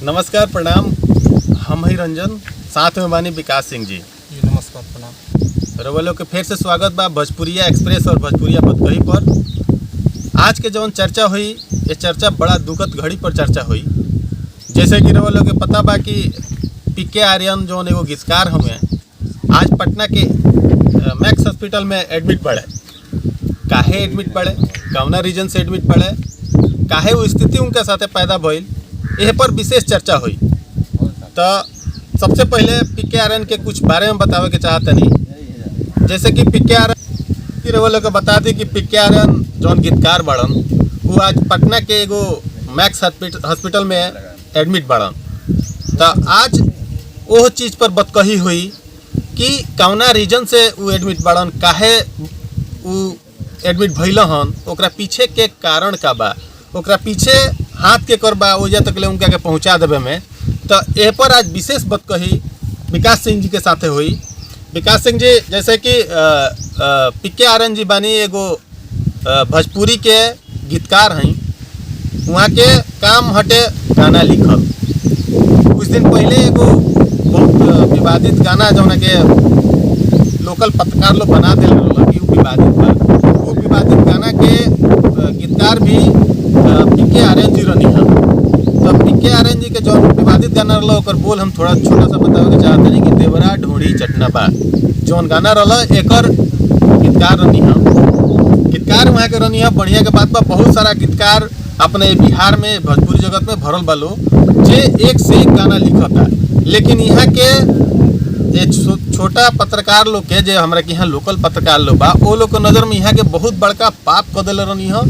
नमस्कार प्रणाम। हम ही रंजन, साथ में बानी विकास सिंह जी। नमस्कार प्रणाम। रउआ लोग के फिर से स्वागत बा भोजपुरिया एक्सप्रेस और भोजपुरिया बतकही पर। आज के जौन चर्चा हुई, ये चर्चा बड़ा दुखद घड़ी पर चर्चा हुई। जैसे कि रउआ लोग के पता बा कि पीके आर्यन जौन एगो गीतकार हमें आज पटना के मैक्स हॉस्पिटल में एडमिट पड़े। काहे एडमिट पड़े, कौना रीजन से एडमिट पड़े, काहे वो स्थिति उनके साथे पैदा भइल, यह पर विशेष चर्चा हुई। तो सबसे पहले पीके आर्यन के कुछ बारे में बतावे के चाहते नहीं। जैसे कि पीके आर्यन रउआ लोग के बता दी कि पीके आर्यन जौन गीतकार बड़न वो आज पटना के एगो मैक्स हॉस्पिटल में एडमिट बड़न। तो आज वो चीज़ पर बतकही हुई कि कौना रीजन से वो एडमिट बड़न, काहे वो एडमिट भइल हन, ओकरा पीछे के कारण का बा, ओकरा पीछे हाथ के कर बा ओजा तक ले उनका के पहुँचा देवे में। तो एह पर आज विशेष बतकही विकास सिंह जी के साथे हुई। विकास सिंह जी जैसे कि पीके आर्यन जी बानी एगो भोजपुरी के गीतकार हैं। वहाँ के काम हटे गाना लिखल। कुछ दिन पहले एगो बहुत विवादित गाना जौन के लोकल पत्रकार लोग बना दिल कि वो विवादित बा। वो विवादित गाना के गीतकार भी पीके आर्यन जी रही हैं। तो पीके आर्यन जी के जो विवादित गाना रहा ओकर बोल हम थोड़ा छोटा सा बतावे के चाहते हैं कि देवरा ढोड़ी चटना बा जौन गाना रहा एकर गीतकार रही हैं। गीतकार वहाँ के रही हैं। बढ़िया के बात बा, बहुत सारा गीतकार अपने बिहार में भोजपुरी जगत में भरल बालो जे एक से एक गाना लिखता। लेकिन यहाँ के छोटा पत्रकार लोग के जो हमारे यहाँ लोकल पत्रकार लोग बा वो लोग के नज़र में यहाँ के बहुत बड़का पाप कर दिल रही हैं।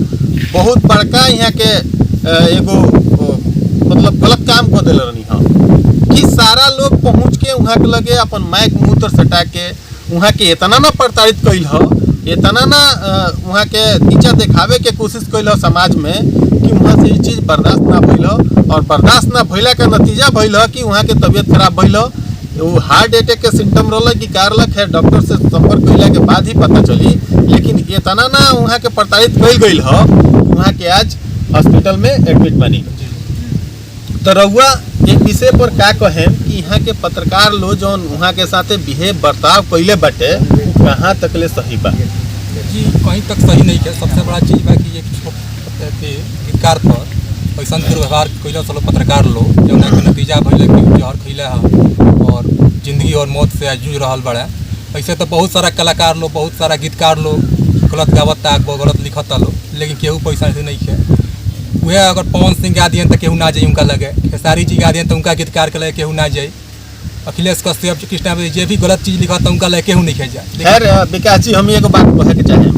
बहुत बड़का यहाँ के एगो मतलब गलत काम कर दिल रही हैं कि सारा लोग पहुँच के वहाँ के लगे अपन माइक मुँह तर सटा के वहाँ के इतना ना प्रताड़ित कैल हो, इतना ना वहाँ के नीचा दिखावे के कोशिश कैल हो समाज में कि वहाँ से ये चीज़ बर्दाश्त ना भइल हो। और बर्दाश्त ना भइला का नतीजा भइल हो कि वहाँ के तबीयत खराब भइल हो। वो हार्ट अटैक के सिम्टम रोल कि कारलक है, डॉक्टर से संपर्क कैला के बाद ही पता चली। लेकिन इतना ना वहाँ के प्रताड़ित कैल गई हो, वहाँ के आज हॉस्पिटल में एडमिट बनी। तो रउआ एक विषय पर का कहें कि यहाँ के पत्रकार लोग जौन वहाँ के साथे बिहेव बर्ताव कैले बाटे कहाँ तक ले सही बा? जी कहीं तक सही नहीं है। सबसे बड़ा चीज़ बा कि एक गीतकार पर ऐसा दुर्व्यवहार कैल चलो पत्रकार लोग जौन के नतीजा भइल कि जहर खैले है और जिंदगी और मौत से जूझ रहा बड़ा। ऐसे तो बहुत सारा कलाकार लोग, बहुत सारा गीतकार लोग गलत गावता, गलत लिखता लोग, लेकिन केहू पैसा से नहीं है। वह अगर पवन सिंह गा दिए तो केहू ना जाए उनका लगे, खेसारी जी गा दिए तो उनका गीतकार के लगे केहू ना जाए, अखिलेश कश्यप कृष्णा जे भी गलत चीज़ लिखा तो उनका लगे केहू नहीं खे जाए। खैर विकास जी हम एगो बात कहे के चाहे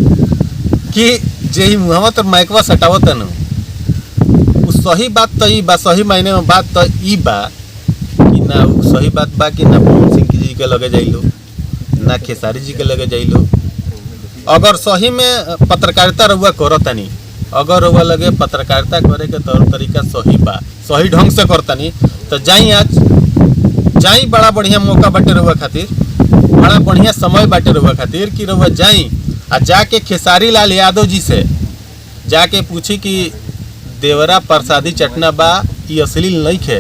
कि जे मुहम्मद और माइकवा सटावत न सही बात तो ई बा, सही मायने में बात तो ई बा कि ना सही बात बा कि ना पवन सिंह जी के लगे जाइलो, ना खेसारी जी के लगे जाइलो। अगर सही में पत्रकारिता रउआ करतानी, अगर रउआ लगे पत्रकारिता करे के तौर तरीका सही बा, सही ढंग से करतानी तो जाई, आज जाई। बड़ा बढ़िया मौका बाटे रउआ खातिर, बड़ा बढ़िया समय बाटे रउआ खातिर कि रउआ जाई आ जाके खेसारी लाल यादव जी से जाके पूछी कि देवरा प्रसादी चटना बा ये अश्लील नहीं खे,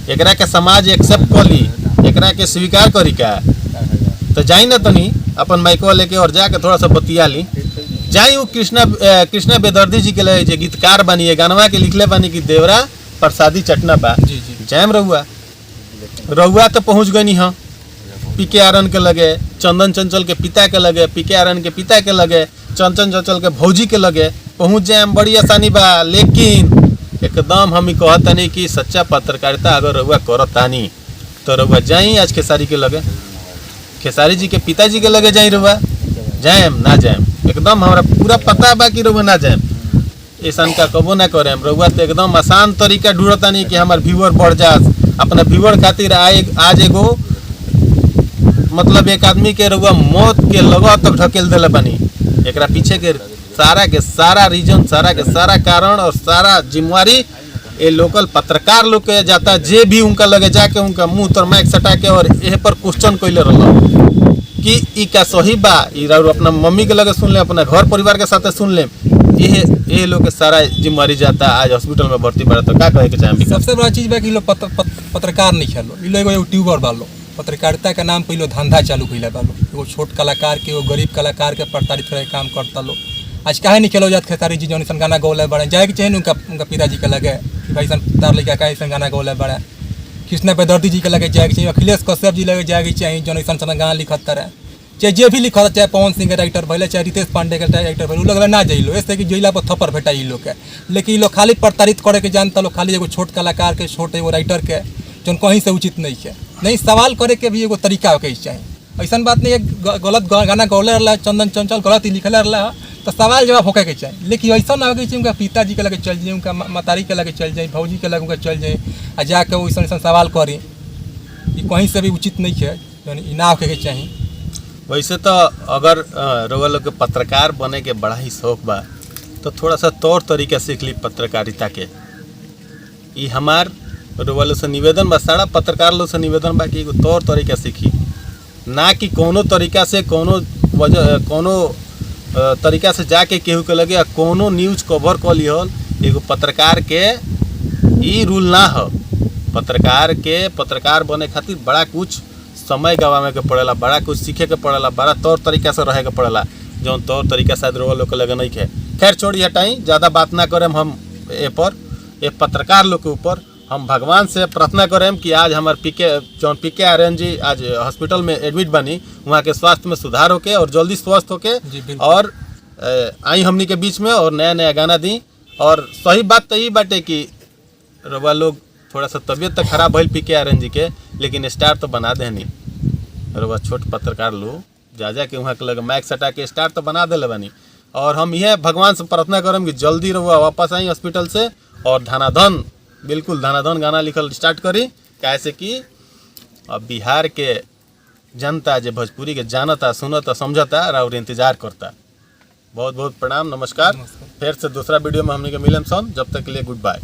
एकरा के समाज एक्सेप्ट कर ली, एकरा के स्वीकार करी का। तो जाई ना तनी अपन माइकवा लेके और जाके थोड़ा सा बतिया ली। जाई वो कृष्णा बेदर्दी जी के लिए गीतकार बनी है, गानवा के लिखले बनी कि देवरा प्रसादी चटना बा। जैम रउआ तो पहुँच गई हाँ पीके आर्यन के लगे, चंदन चंचल के पिता के लगे, पीके आर्यन के पिता के लगे, चंदन चंचल के भौजी के लगे पहुँच जाए बड़ी आसानी बा। लेकिन एकदम हम कहतानी कि सच्चा पत्रकारिता अगर रउआ करतानी तो रउआ जाई आज खेसारी के लगे, खेसारी जी के पिताजी के लगे जाई। रउआ जाएम ना जाएम एकदम हमरा पूरा पता बा कि रउआ ना जाएम, ऐसा का कबो ना करेम। रउआ तो एकदम आसान तरीका ढूंढतानी कि हमार व्यूअर बढ़ जास। अपना व्यूअर खातिर आज एगो मतलब एक आदमी के रउआ मौत के लगा तक ढकेल दिले बानी। एकरा पीछे के सारा रीजन, सारा के सारा कारण और सारा जिम्मेवारी ये लोकल पत्रकार लोग के जाता, जे भी उनका लगे जाके उनका मुंह तर माइक सटा के और यह पर क्वेश्चन कैले रहा कि ई का सही बा, ई और अपना मम्मी के लगे सुन ले, अपना घर परिवार के साथ सुन ले, ये लोग के सारा जिम्मेवारी जाता आज हॉस्पिटल में भर्ती पड़ा। तो क्या कहे के चाहे? सबसे बड़ा चीज़ बा कि लोग पत्रकार नहीं खेलो, ये लोग यूट्यूबर बालो, पत्रकारिता के नाम पे लोग धंधा चालू कैले बालो, एगो छोट कलाकार के एगो गरीब कलाकार के प्रताड़ित करे काम करता लो। आज काहे नहीं खेलो जात खेसारी जी जौन गाना गौले बड़े, जाए कि चाहिए उनका पिताजी के लगे कि भाई तार लड़का का ऐसा गाना गौले बड़े, कृष्णा बेदर्दी जी के लगे जाए कि चाहिए, अखिलेश कश्यप जी लगे जाए कि चाहिए जौन ऐसा गाना लिखत रहे, चाहे जे भी लिखत, चाहे पवन सिंह के राइटर भले, चाहे रितेश पांडे के राइटर भले, लोग ना जाइलो ऐसे कि जइला पर थप्पड़ भेटा लोग के। लेकिन लोग खाली प्रताड़ित करे के जानता लोग, खाली एगो छोट कलाकार के, छोट एगो राइटर के जौन कहीं से उचित नहीं है। नहीं, सवाल करे के भी एगो तरीका होके चाहिए। ऐसा बात नहीं है गलत गाना गौले रहा चंदन चंचल गलत ही लिखले रहा तो सवाल जवाब होके के चाहिए। लेकिन ऐसा ना हो कि उनका पिताजी के लगे चल जाए, उनका मतारी के लगे चल जाए, भौजी के लगे चल जाए आ जाके वैसा सवाल करी, ये कहीं से भी उचित नहीं है, जौन ना होके के चाहिए। वैसे तो अगर रउआ लोग के पत्रकार बने के बड़ा ही शौक बा तो थोड़ा सा तौर तरीका सीख ली पत्रकारिता के। ये हमार रउआ लोग से निवेदन बा, सारा पत्रकार लोग से निवेदन बा कि एगो तौर तरीका सीखी, ना कि कोनो तरीका से कोनो तरीका से जाके केहू के लगे कोनो न्यूज कवर कर लिहल। एगो पत्रकार के ई रूल ना हो। पत्रकार बने खातिर बड़ा कुछ समय गवावे के पड़ेला, बड़ा कुछ सीखे के पड़ेला, बड़ा तौर तरीका से रहे के पड़ेला, जौन तौर तरीका शायद रउआ लोग के लगे नहीं है। खैर छोड़ी हटाई, ज़्यादा बात ना करें हम ये पत्रकार लोग के ऊपर। हम भगवान से प्रार्थना करें कि आज हमारे पीके आर्यन जी आज हॉस्पिटल में एडमिट बनी, वहाँ के स्वास्थ्य में सुधार होके और जल्दी स्वस्थ होके और आई हमनी के बीच में और नया नया गाना दी। और सही बात तो यही बाटे कि रउआ लोग थोड़ा सा तबीयत तो खराब भइल पीके आर्यन जी के, लेकिन स्टार तो बना दे नहीं। रउआ छोट पत्रकार लोग जा के वहाँ के लगे माइक सटा के स्टार तो बना दे बनी। और हम यह भगवान से प्रार्थना करम कि जल्दी रउआ वापस आई हॉस्पिटल से और धनाधन, बिल्कुल धनाधन गाना लिखल स्टार्ट करी। कैसे कि अब बिहार के जनता जो भोजपुरी के जानता, सुनता, समझता और इंतजार करता। बहुत बहुत प्रणाम, नमस्कार। फिर से दूसरा वीडियो में हमने के मिलन सन, जब तक के लिए गुड बाय।